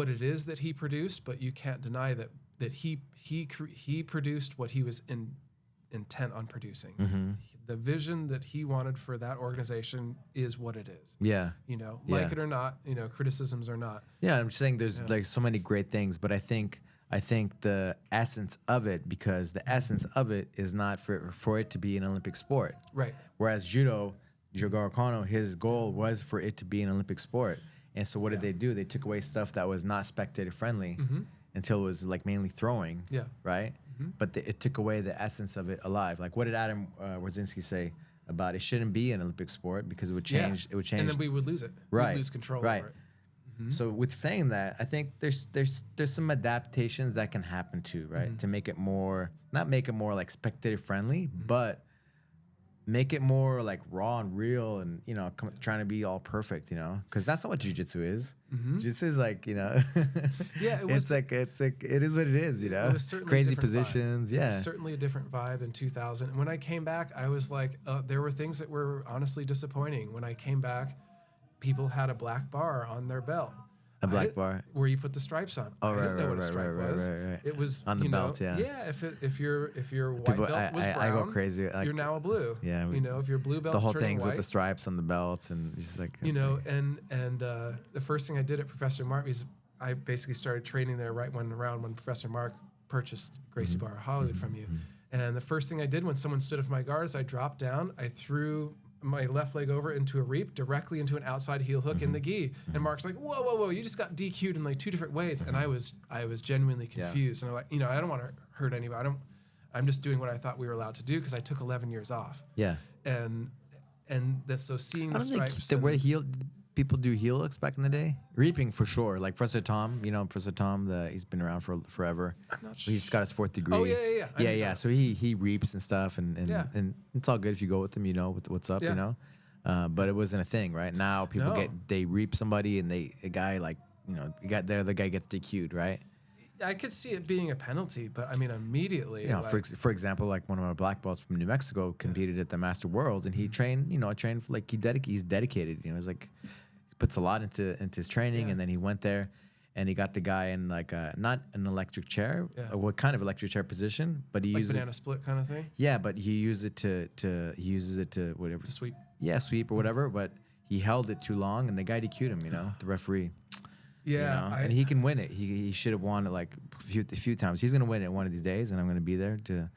it is that he produced, but you can't deny that he produced what he was intent on producing. The vision that he wanted for that organization is what it is. Yeah. You know, like it or not, you know, criticisms or not. Yeah, I'm just saying there's like so many great things, but I think the essence of it, because the essence of it is not for it to be an Olympic sport. Right. Whereas Judo Kano, his goal was for it to be an Olympic sport. And so what did they do? They took away stuff that was not spectator friendly until it was like mainly throwing. Yeah. Right? But it took away the essence of it alive. Like, what did Adam Wardzinski say about it shouldn't be an Olympic sport because it would change. It would change, and then we would lose it. Right, we'd lose control over it. So with saying that, I think there's some adaptations that can happen too, right? To make it more, not make it more like spectator friendly, but make it more like raw and real, and, you know, trying to be all perfect, you know, because that's not what jiu-jitsu is. Jiu-jitsu is like, you know, it's like it is what it is, you know. It was crazy positions, vibe. It was certainly a different vibe in 2000. And when I came back, I was like, there were things that were honestly disappointing. When I came back, people had a black bar on their belt. A black bar where you put the stripes on. Oh, I didn't know what a stripe was. It was on the belt. Yeah. Yeah. If your white belt was brown, I go crazy. Like, you're now a blue. Yeah. You know, if your blue belt, the whole thing's with the stripes on the belts, and just like, you know, and the first thing I did at Professor Mark is I basically started training there right when Professor Mark purchased Gracie Bar Hollywood from you. And the first thing I did when someone stood up my guards, I dropped down, I threw my left leg over into a reap, directly into an outside heel hook in the gi. And Mark's like, whoa, you just got DQ'd in like 2 different ways. And I was genuinely confused. And I'm like, you know, I don't want to hurt anybody. I'm just doing what I thought we were allowed to do because I took 11 years off. Yeah. And that's so seeing the stripes. The way people do heel hooks back in the day, reaping for sure. Like Professor Tom, you know, Professor Tom, he's been around for forever. I'm not sure. He just got his 4th degree. Oh yeah. So he reaps and stuff, and it's all good if you go with him, you know, what's up, you know. But it wasn't a thing, right? Now people they reap somebody, and a guy like, you know, the other guy gets DQ'd, right? I could see it being a penalty, but I mean, immediately. You know, like, for example, like one of my black belts from New Mexico competed at the Master Worlds, and he trained like he's dedicated. You know, it's like he puts a lot into his training, and then he went there, and he got the guy in like not an electric chair, what kind of electric chair position, but he like uses banana split kind of thing. Yeah, but he uses it to whatever, to sweep. Yeah, sweep or whatever, but he held it too long, and the guy DQ'd him. You know, the referee. Yeah, you know? And he can win it. He should have won it like a few times. He's gonna win it one of these days, and I'm gonna be there to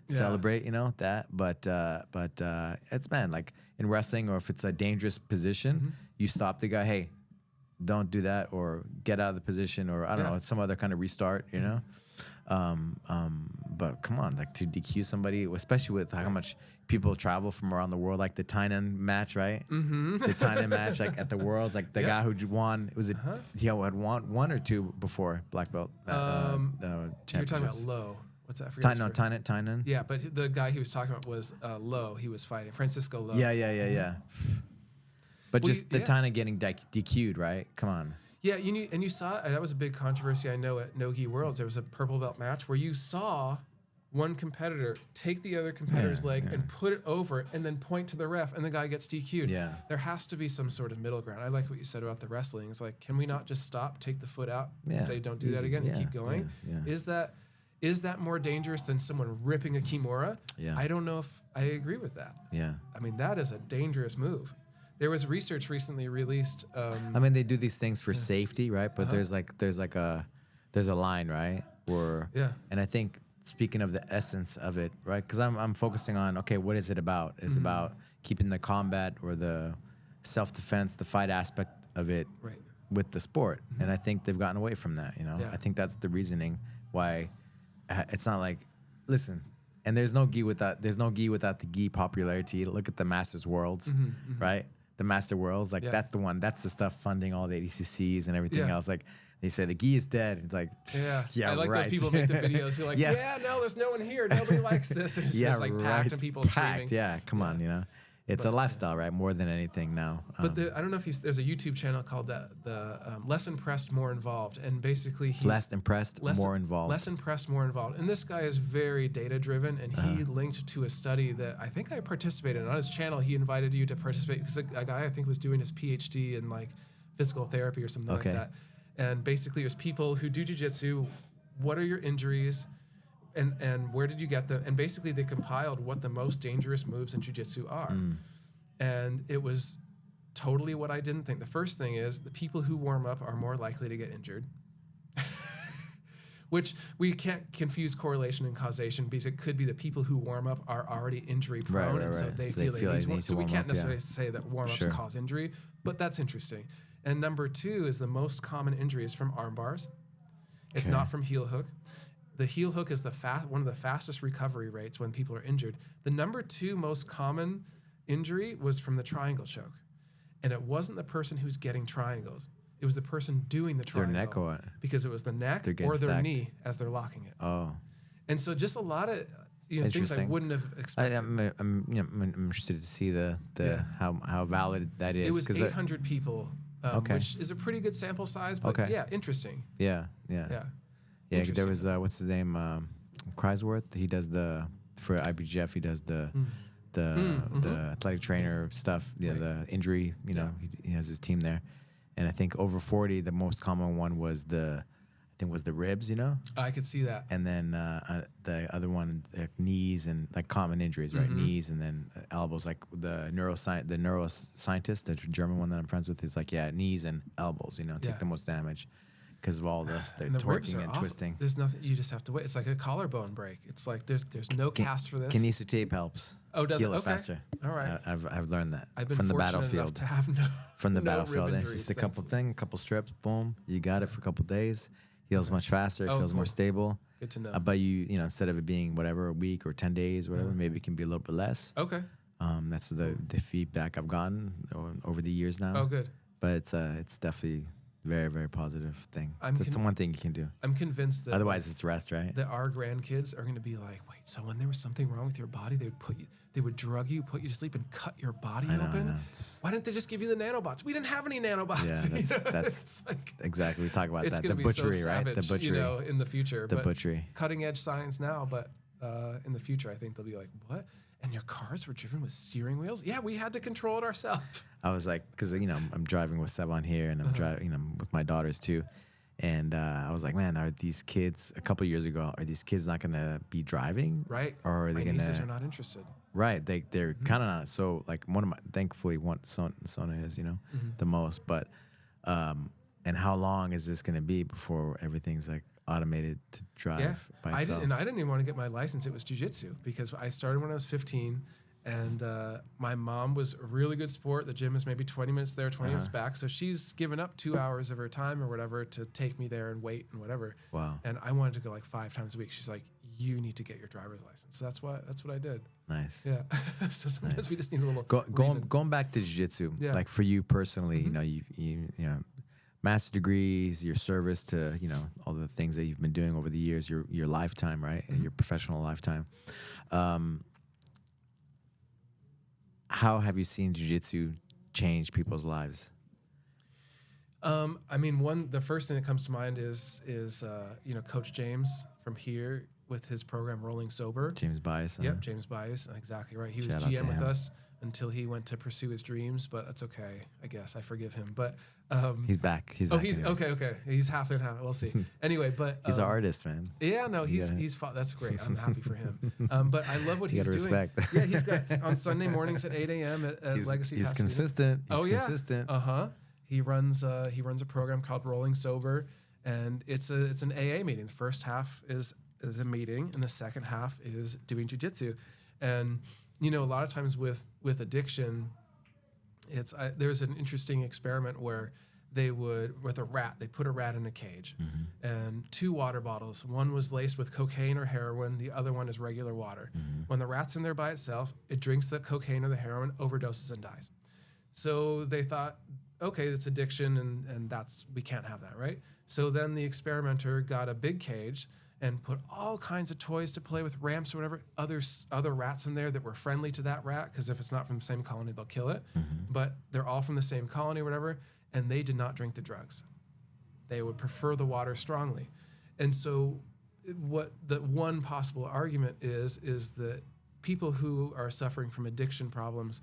celebrate. You know that. But it's, man, like in wrestling, or if it's a dangerous position, you stop the guy. Hey, don't do that, or get out of the position, or I don't know, it's some other kind of restart. You know. But come on, like to DQ somebody, especially with how much people travel from around the world, like the Tainan match, right? The Tainan match, like at the Worlds, like the guy who won, was it? He had won 1 or 2 before black belt. Championships. You're talking about Low. What's that? Tainan. Yeah, but the guy he was talking about was Low. He was fighting Francisco Low. Yeah. But just the Tainan getting DQ'd, right? Come on. Yeah, you saw that was a big controversy. I know at No-Gi Worlds there was a purple belt match where you saw one competitor take the other competitor's leg and put it over, and then point to the ref, and the guy gets DQ'd. Yeah, there has to be some sort of middle ground. I like what you said about the wrestling. It's like, can we not just stop, take the foot out, say don't do that again, and keep going? Is that more dangerous than someone ripping a kimura? Yeah, I don't know if I agree with that. Yeah, I mean that is a dangerous move. There was research recently released. I mean, they do these things for safety, right? But there's a line, right? And I think, speaking of the essence of it, right? Because I'm focusing on, okay, what is it about? It's about keeping the combat or the self-defense, the fight aspect of it with the sport. And I think they've gotten away from that. You know, I think that's the reasoning why it's not like, listen. And there's no gi without the gi popularity. Look at the Masters Worlds, right? The Master Worlds, like that's the one. That's the stuff funding all the ADCCs and everything else. Like they say the gi is dead. It's like, I like those people make the videos. You're like, no, there's no one here. Nobody likes this. And it's just like packed and people screaming. Yeah, come on, you know. It's a lifestyle, right? More than anything now. But I don't know if there's a YouTube channel called the Less Impressed, More Involved, and basically he's less impressed, more involved. Less impressed, more involved. And this guy is very data driven, and he linked to a study that I think I participated in. On his channel, he invited you to participate because a guy I think was doing his PhD in like physical therapy or something like that. And basically, it was people who do jiu-jitsu. What are your injuries? And where did you get them? And basically, they compiled what the most dangerous moves in jiu-jitsu are. And it was totally what I didn't think. The first thing is the people who warm up are more likely to get injured. Which we can't confuse correlation and causation because it could be that people who warm up are already injury prone, and so they feel they need to warm. So we can't necessarily say that warm-ups cause injury, but that's interesting. And number 2 is the most common injury is from arm bars. It's not from heel hook. The heel hook is one of the fastest recovery rates when people are injured. The number 2 most common injury was from the triangle choke. And it wasn't the person who's getting triangled. It was the person doing the triangle. Their neck or what? Because it was the neck or their knee as they're locking it. Oh. And so just a lot of things I wouldn't have expected. I'm interested to see how valid that is. It was 800 people, which is a pretty good sample size, but interesting. Yeah. There was, what's his name? Kreisworth. He does for IBGF, he does the athletic trainer stuff, the injury, he has his team there. And I think over 40, the most common one was the ribs, I could see that. And then the other one, knees and like common injuries, right? Knees and then elbows. Like the neuroscientist, the German one that I'm friends with, is like, knees and elbows, take the most damage. Because of all the torquing and twisting. There's nothing. You just have to wait. It's like a collarbone break. It's like there's no cast for this. Kineso tape helps. Oh, does heal it? it faster. All right. I've learned that. I've been from the fortunate battlefield. enough to have from the no battlefield. rib And it's just a couple strips. Boom. You got it for a couple days. Heals much faster. It feels more stable. Good to know. But instead of it being whatever a week or 10 days, whatever, maybe it can be a little bit less. Okay. That's the feedback I've gotten over the years now. Oh, good. But it's definitely very, very positive thing. That's the one thing you can do. I'm convinced that otherwise it's rest, right? That our grandkids are going to be like, wait, so when there was something wrong with your body, they would drug you, put you to sleep, and cut your body open. Why didn't they just give you the nanobots? We didn't have any nanobots. Yeah, that's exactly. We talk about that. The butchery, so savage, right? The butchery, in the future. The butchery. Cutting edge science now, but in the future, I think they'll be like, what? And your cars were driven with steering wheels? Yeah, we had to control it ourselves. I was like, because I'm driving with Sevan here, and I'm driving, with my daughters too, and I was like, man, are these kids? A couple years ago, are these kids not gonna be driving? Right. Or are they my nieces are not interested. Right. they're kind of not. So like thankfully Sona is the most, but and how long is this gonna be before everything's like automated to drive by itself? I didn't even want to get my license. It was jiu-jitsu because I started when I was 15, and my mom was a really good sport. The gym is maybe 20 minutes there, 20 minutes back. So she's given up 2 hours of her time or whatever to take me there and wait and whatever. Wow. And I wanted to go like 5 times a week. She's like, you need to get your driver's license. So that's what I did. Nice. Yeah. So sometimes we just need a little going back to jiu-jitsu, like for you personally, you master degrees, your service to all the things that you've been doing over the years, your lifetime, right? Your professional lifetime. How have you seen jiu-jitsu change people's lives? I mean, the first thing that comes to mind is Coach James from here with his program Rolling Sober. James Bias. Yep, James Bias. Exactly right. He was GM with us until he went to pursue his dreams, but that's okay. I guess I forgive him. But he's back. He's back anyway. Okay. He's half and half. We'll see. Anyway, but he's an artist, man. Yeah, no, he's fought. That's great. I'm happy for him. But I love what he's doing. Respect. Yeah, he's got on Sunday mornings at 8 a.m. at Legacy Pasadena. He's consistent. Consistent. He runs a program called Rolling Sober, and it's an AA meeting. The first half is a meeting, and the second half is doing jiu-jitsu. And a lot of times with addiction, there's an interesting experiment where they would, with a rat, they put a rat in a cage, and 2 water bottles. One was laced with cocaine or heroin. The other one is regular water. When the rat's in there by itself, it drinks the cocaine or the heroin, overdoses, and dies. So they thought, okay, it's addiction, and we can't have that, right? So then the experimenter got a big cage and put all kinds of toys to play with, ramps or whatever, other rats in there that were friendly to that rat, because if it's not from the same colony, they'll kill it. But they're all from the same colony or whatever, and they did not drink the drugs. They would prefer the water strongly. And so what the one possible argument is that people who are suffering from addiction problems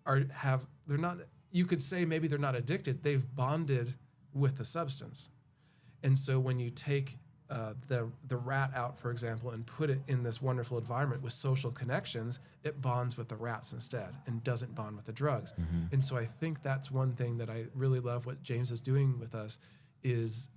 they're not, you could say maybe they're not addicted, they've bonded with the substance. And so when you take the rat out, for example, and put it in this wonderful environment with social connections, it bonds with the rats instead and doesn't bond with the drugs. And so I think that's one thing that I really love what James is doing with us is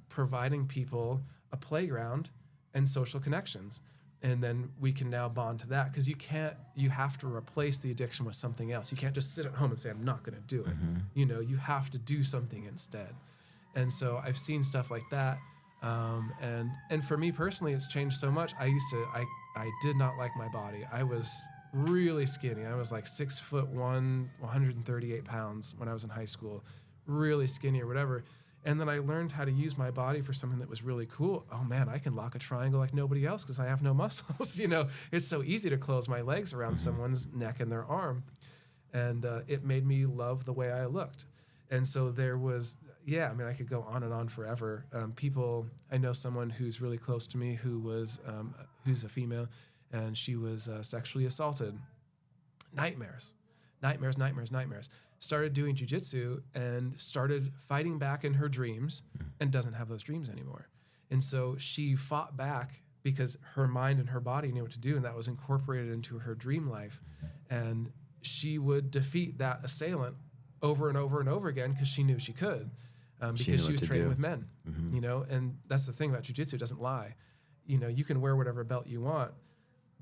providing people a playground and social connections. And then we can now bond to that, because you have to replace the addiction with something else. You can't just sit at home and say, I'm not going to do it. You have to do something instead. And so I've seen stuff like that. And for me personally, it's changed so much. I did not like my body. I was really skinny. I was like 6'1", 138 pounds when I was in high school, really skinny or whatever. And then I learned how to use my body for something that was really cool. Oh man, I can lock a triangle like nobody else because I have no muscles. It's so easy to close my legs around someone's neck and their arm. And it made me love the way I looked. And so there was, I could go on and on forever. I know someone who's really close to me who's a female, and she was sexually assaulted. Nightmares. Started doing jiu-jitsu and started fighting back in her dreams and doesn't have those dreams anymore. And so she fought back because her mind and her body knew what to do, and that was incorporated into her dream life. And she would defeat that assailant over and over and over again because she knew she could, because she was training with men, and that's the thing about jiu-jitsu, it doesn't lie. You can wear whatever belt you want,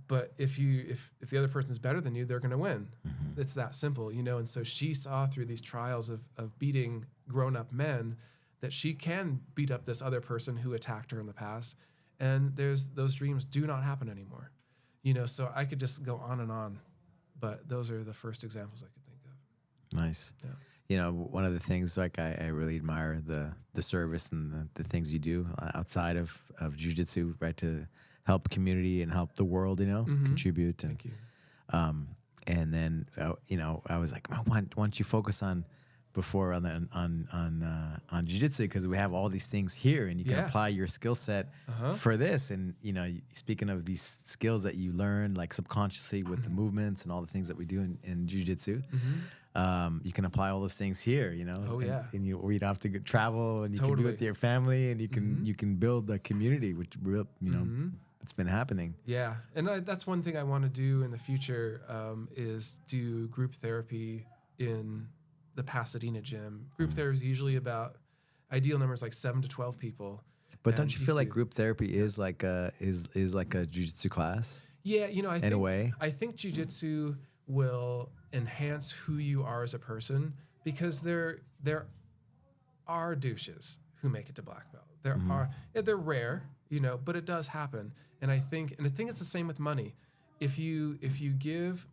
but if the other person's better than you, they're going to win. It's that simple, and so she saw through these trials of beating grown-up men that she can beat up this other person who attacked her in the past, and those dreams do not happen anymore. So I could just go on and on, but those are the first examples I could think of. Nice. Yeah. One of the things, like, I really admire the service and the things you do outside of jiu-jitsu, right, to help community and help the world, contribute. And, thank you. And then, I was like, why don't you focus on jiu-jitsu, because we have all these things here and you can apply your skill set for this. And, speaking of these skills that you learn, like subconsciously with the movements and all the things that we do in jiu-jitsu, you can apply all those things here, and you don't have to travel, and you can be with your family, and you can build a community, which it's been happening. Yeah. And that's one thing I want to do in the future, is do group therapy in the Pasadena gym. Group therapy is usually about, ideal numbers like 7 to 12 people. But don't you feel like group therapy is like a jiu-jitsu class? Yeah, I think jiu-jitsu will enhance who you are as a person, because there are douches who make it to black belt. They're rare, but it does happen. And I think it's the same with money. If you give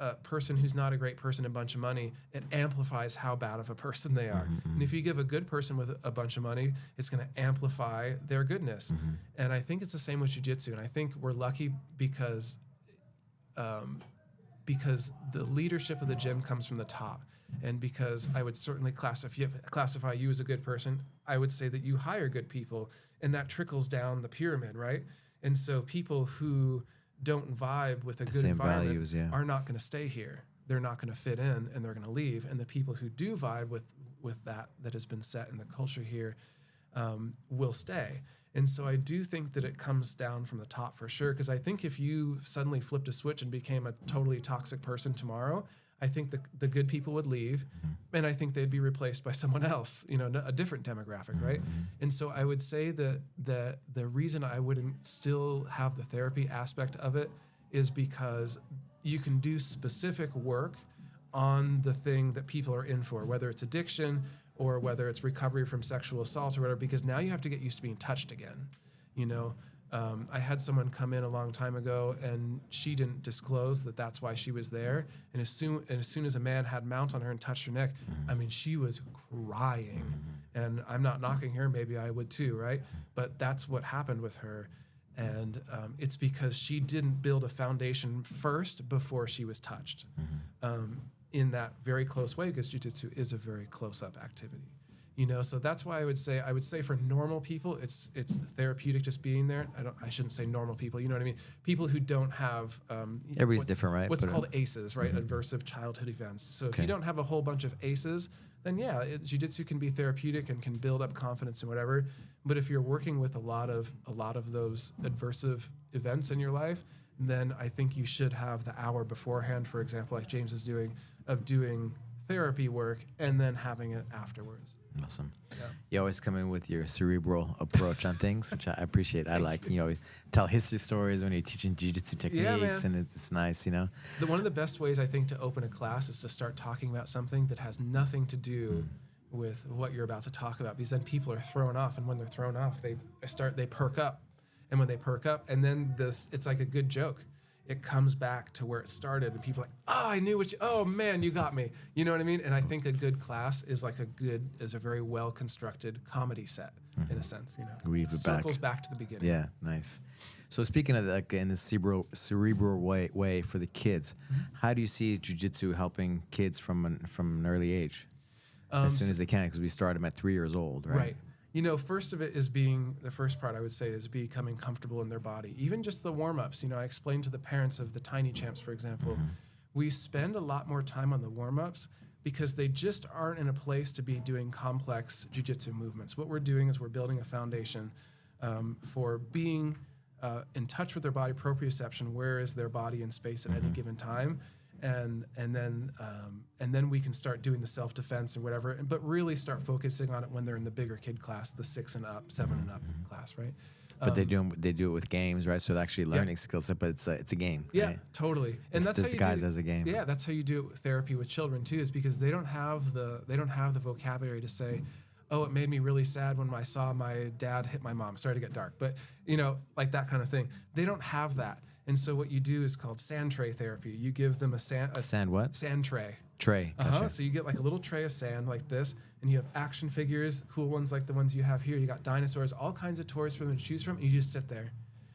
a person who's not a great person a bunch of money, it amplifies how bad of a person they are. And if you give a good person with a bunch of money, it's going to amplify their goodness. And I think it's the same with jiu-jitsu. And I think we're lucky because the leadership of the gym comes from the top. And because I would certainly classify you as a good person, I would say that you hire good people, and that trickles down the pyramid, right? And so people who don't vibe with a good environment are not going to stay here. They're not going to fit in, and they're going to leave. And the people who do vibe with that has been set in the culture here will stay. And so I do think that it comes down from the top for sure, because I think if you suddenly flipped a switch and became a totally toxic person tomorrow, I think the good people would leave, and I think they'd be replaced by someone else, a different demographic, right? And so I would say that the reason I wouldn't still have the therapy aspect of it is because you can do specific work on the thing that people are in for, whether it's addiction or whether it's recovery from sexual assault or whatever, because now you have to get used to being touched again. I had someone come in a long time ago, and she didn't disclose that that's why she was there. And as soon as a man had mount on her and touched her neck, I mean, she was crying. And I'm not knocking her. Maybe I would too, right? But that's what happened with her. And it's because she didn't build a foundation first before she was touched in that very close way, because jiu-jitsu is a very close-up activity. You know, so that's why I would say for normal people, it's therapeutic just being there. I shouldn't say normal people. You know what I mean? People who don't have everybody's different, right? What's called ACEs, right? Adversive childhood events. So if you don't have a whole bunch of ACEs, then yeah, jiu-jitsu can be therapeutic and can build up confidence and whatever. But if you're working with a lot of those adversive events in your life, then I think you should have the hour beforehand, for example, like James is doing, of doing therapy work and then having it afterwards. Awesome. Yeah. You always come in with your cerebral approach on things, which I appreciate. I like, you know, tell history stories when you're teaching jiu-jitsu techniques, and it's nice, you know. One of the best ways I think to open a class is to start talking about something that has nothing to do with what you're about to talk about, because then people are thrown off, and when they're thrown off, they perk up, and when they perk up, and then it's like a good joke. It comes back to where it started, and people are like, oh, I knew what oh man, you got me. You know what I mean? And I think a good class is a very well constructed comedy set in a sense, you know. Weave it circles back to the beginning. Yeah, nice. So speaking of like in the cerebral way for the kids, how do you see jiu-jitsu helping kids from an early age? As soon as they can, because we start them at 3 years old, right? Right. You know, the first part I would say is becoming comfortable in their body. Even just the warm-ups. You know, I explained to the parents of the tiny champs, for example, we spend a lot more time on the warm-ups because they just aren't in a place to be doing complex jiu-jitsu movements. What we're doing is we're building a foundation for being in touch with their body, proprioception, where is their body in space at any given time, and then we can start doing the self-defense and whatever, but really start focusing on it when they're in the bigger kid class, the 6 and up, 7 and up class, right? But they do it with games, right? So they're actually learning skill set, but it's a game. Yeah, right? totally. And that's how you disguised as a game. Yeah, that's how you do therapy with children too, is because they don't have the vocabulary to say, oh, it made me really sad when I saw my dad hit my mom. Sorry to get dark, but you know, like that kind of thing. They don't have that. And so what you do is called sand tray therapy. You give them a sand what? Sand tray. Tray. Gotcha. So you get like a little tray of sand like this, and you have action figures, cool ones like the ones you have here. You got dinosaurs, all kinds of toys for them to choose from. And you just sit there,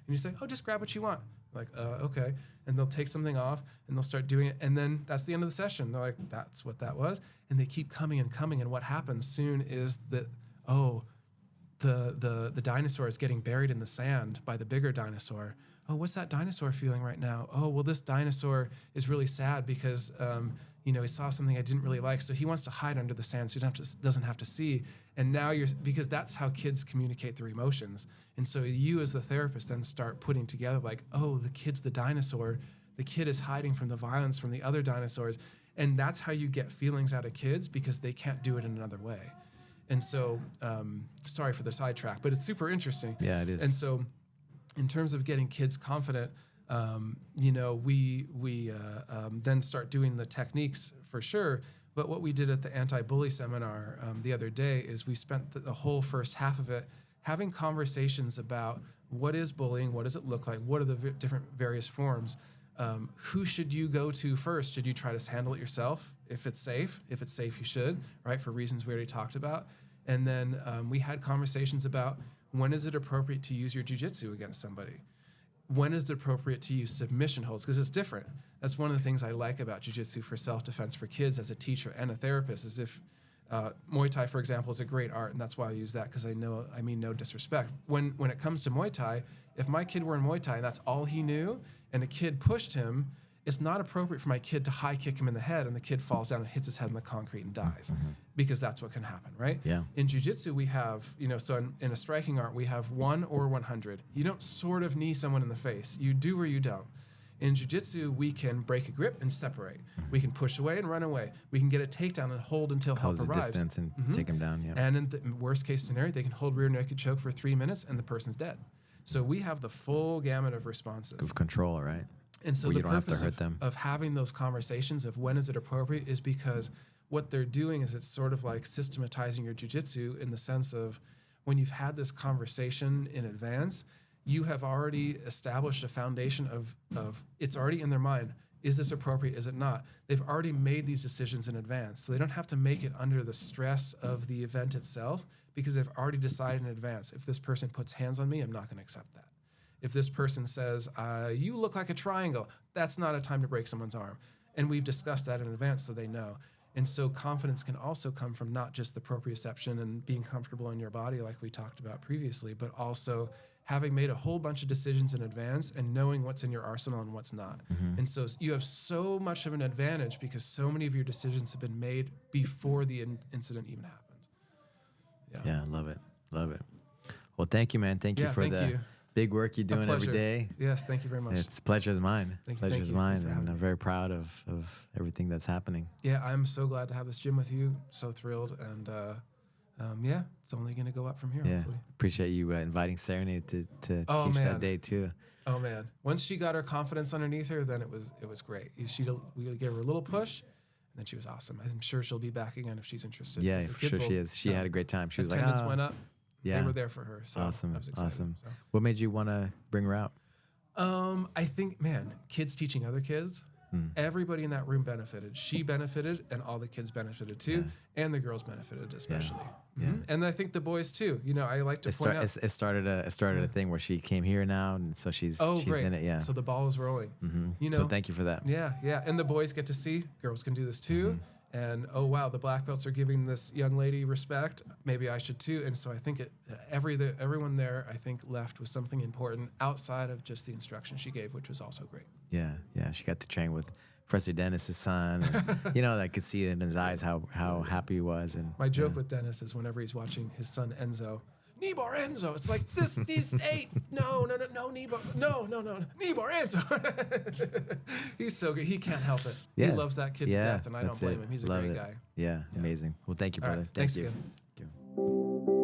and you say, "Oh, just grab what you want." Like, okay. And they'll take something off, and they'll start doing it, and then that's the end of the session. They're like, "That's what that was," and they keep coming and coming. And what happens soon is that, the dinosaur is getting buried in the sand by the bigger dinosaur. Oh, what's that dinosaur feeling right now? Oh, well, this dinosaur is really sad because, he saw something I didn't really like, so he wants to hide under the sand so he doesn't have to see. And now because that's how kids communicate their emotions. And so you as the therapist then start putting together like, oh, the kid's the dinosaur. The kid is hiding from the violence from the other dinosaurs. And that's how you get feelings out of kids because they can't do it in another way. And so, sorry for the sidetrack, but it's super interesting. Yeah, it is. And so, in terms of getting kids confident, we then start doing the techniques for sure. But what we did at the anti-bully seminar the other day is we spent the whole first half of it having conversations about what is bullying, what does it look like, what are the different various forms, who should you go to first? Should you try to handle it yourself? If it's safe, you should, right? For reasons we already talked about. And then we had conversations about when is it appropriate to use your jiu-jitsu against somebody? When is it appropriate to use submission holds? Because it's different. That's one of the things I like about jiu-jitsu for self-defense for kids as a teacher and a therapist is if Muay Thai, for example, is a great art, and that's why I use that because I mean no disrespect. When it comes to Muay Thai, if my kid were in Muay Thai and that's all he knew, and a kid pushed him, it's not appropriate for my kid to high kick him in the head and the kid falls down and hits his head in the concrete and dies because that's what can happen, right? Yeah. In jiu-jitsu, we have, so in a striking art, we have 1 or 100. You don't sort of knee someone in the face. You do or you don't. In jiu-jitsu, we can break a grip and separate. We can push away and run away. We can get a takedown and hold until help arrives. Close the distance and take him down, yeah. And in the worst case scenario, they can hold rear naked choke for 3 minutes and the person's dead. So we have the full gamut of responses. Of control, right? And so where the you don't have to purpose hurt them. of having those conversations of when is it appropriate is because what they're doing is it's sort of like systematizing your jiu-jitsu in the sense of when you've had this conversation in advance, you have already established a foundation of it's already in their mind. Is this appropriate? Is it not? They've already made these decisions in advance. So they don't have to make it under the stress of the event itself, because they've already decided in advance. If this person puts hands on me, I'm not going to accept that. If this person says, you look like a triangle, that's not a time to break someone's arm. And we've discussed that in advance so they know. And so confidence can also come from not just the proprioception and being comfortable in your body like we talked about previously, but also having made a whole bunch of decisions in advance and knowing what's in your arsenal and what's not. And so you have so much of an advantage because so many of your decisions have been made before the incident even happened. Yeah, love it. Love it. Well, thank you, man. Thank you for the big work you're doing every day. Yes, thank you very much. It's pleasure is mine. Pleasure is mine. And I'm very proud of everything that's happening. Yeah, I'm so glad to have this gym with you. So thrilled. And yeah, it's only going to go up from here. Yeah, hopefully. Appreciate you inviting Serenade to teach that day too. Oh man, once she got her confidence underneath her, then it was great. We gave her a little push, and then she was awesome. I'm sure she'll be back again if she's interested. Yeah, for sure she is. She had a great time. She was like, attendance went up. Yeah, they were there for her. So awesome, I was excited, awesome. So. What made you want to bring her out? I think, man, kids teaching other kids. Everybody in that room benefited. She benefited, and all the kids benefited too, and the girls benefited especially. Yeah. And I think the boys too. You know, I like to point out it started a thing where she came here now, and so she's great. in it. Yeah. So the ball is rolling. You know. So thank you for that. Yeah. And the boys get to see girls can do this too. And oh wow, the black belts are giving this young lady respect. Maybe I should too. And so I think everyone there, I think, left with something important outside of just the instruction she gave, which was also great. Yeah. She got to train with Professor Dennis's son. And, you know, I could see it in his eyes how happy he was. And my joke with Dennis is whenever he's watching his son Enzo, Nibor Enzo. It's like these 8. No, Nibor. No. Nibor Enzo. He's so good. He can't help it. Yeah. He loves that kid to death, and I don't blame him. He's a great guy. Yeah, amazing. Well, thank you, brother. Right. Thanks again. Thank you.